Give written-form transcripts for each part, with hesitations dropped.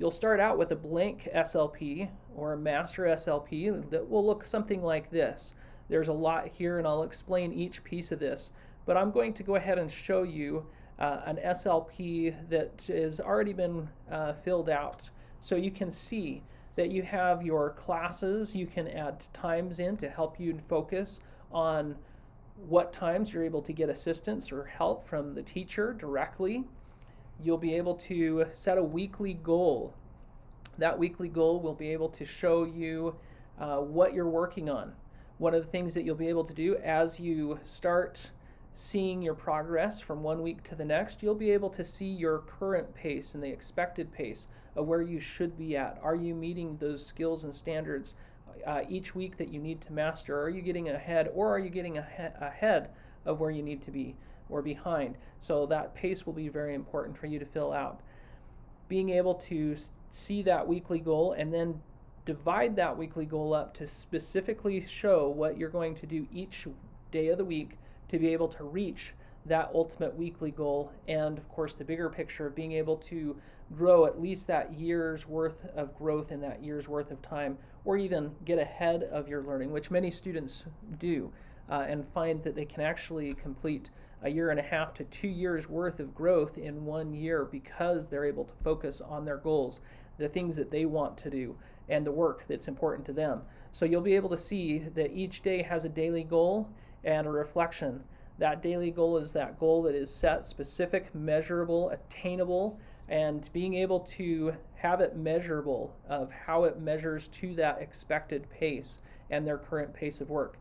You'll start out with a blank SLP or a master SLP that will look something like this. There's a lot here, and I'll explain each piece of this, but I'm going to go ahead and show you an SLP that has already been filled out. So you can see that you have your classes. You can add times in to help you focus on what times you're able to get assistance or help from the teacher directly. You'll be able to set a weekly goal. That weekly goal will be able to show you what you're working on. One of the things that you'll be able to do as you start seeing your progress from one week to the next, you'll be able to see your current pace and the expected pace of where you should be at. Are you meeting those skills and standards each week that you need to master? Are you getting ahead, or are you getting ahead of where you need to be or behind? So that pace will be very important for you to fill out. Being able to see that weekly goal and then divide that weekly goal up to specifically show what you're going to do each day of the week to be able to reach that ultimate weekly goal, and of course the bigger picture of being able to grow at least that year's worth of growth in that year's worth of time, or even get ahead of your learning, which many students do, and find that they can actually complete a year and a half to 2 years worth of growth in 1 year because they're able to focus on their goals, the things that they want to do, and the work that's important to them. So you'll be able to see that each day has a daily goal and a reflection. That daily goal is that goal that is set, specific, measurable, attainable, and being able to have it measurable of how it measures to that expected pace and their current pace of work.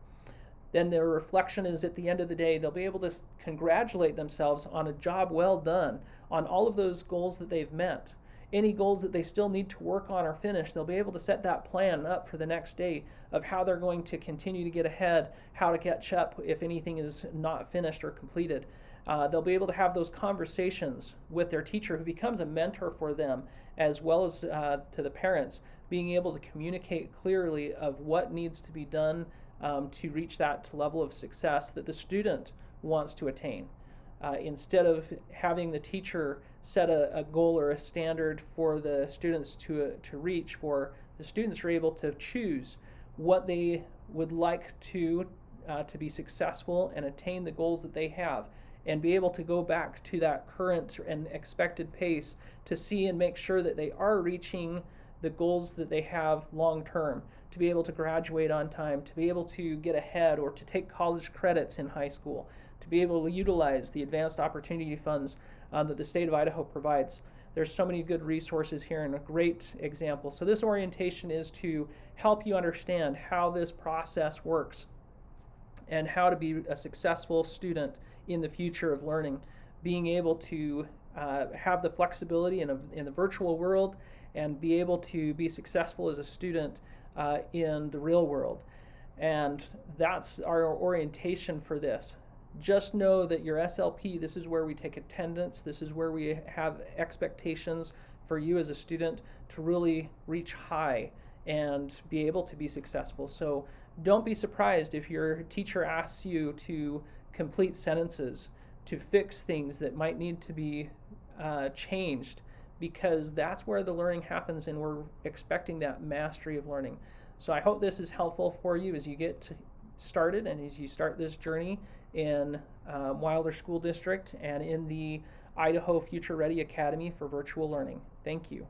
Then their reflection is at the end of the day, they'll be able to congratulate themselves on a job well done, on all of those goals that they've met. Any goals that they still need to work on or finish, they'll be able to set that plan up for the next day of how they're going to continue to get ahead, how to catch up if anything is not finished or completed. They'll be able to have those conversations with their teacher, who becomes a mentor for them, as well as to the parents, being able to communicate clearly of what needs to be done to reach that level of success that the student wants to attain. Instead of having the teacher set a goal or a standard for the students to reach for, the students are able to choose what they would like to be successful and attain the goals that they have, and be able to go back to that current and expected pace to see and make sure that they are reaching the goals that they have long term, to be able to graduate on time, to be able to get ahead or to take college credits in high school, to be able to utilize the advanced opportunity funds that the state of Idaho provides. There's so many good resources here and a great example. So this orientation is to help you understand how this process works and how to be a successful student in the future of learning, being able to have the flexibility in the virtual world and be able to be successful as a student in the real world. And that's our orientation for this. Just know that your SLP, this is where we take attendance, this is where we have expectations for you as a student to really reach high and be able to be successful. So don't be surprised if your teacher asks you to complete sentences, to fix things that might need to be changed, because that's where the learning happens, and we're expecting that mastery of learning. So I hope this is helpful for you as you get started and as you start this journey in Wilder School District and in the Idaho Future Ready Academy for Virtual Learning. Thank you.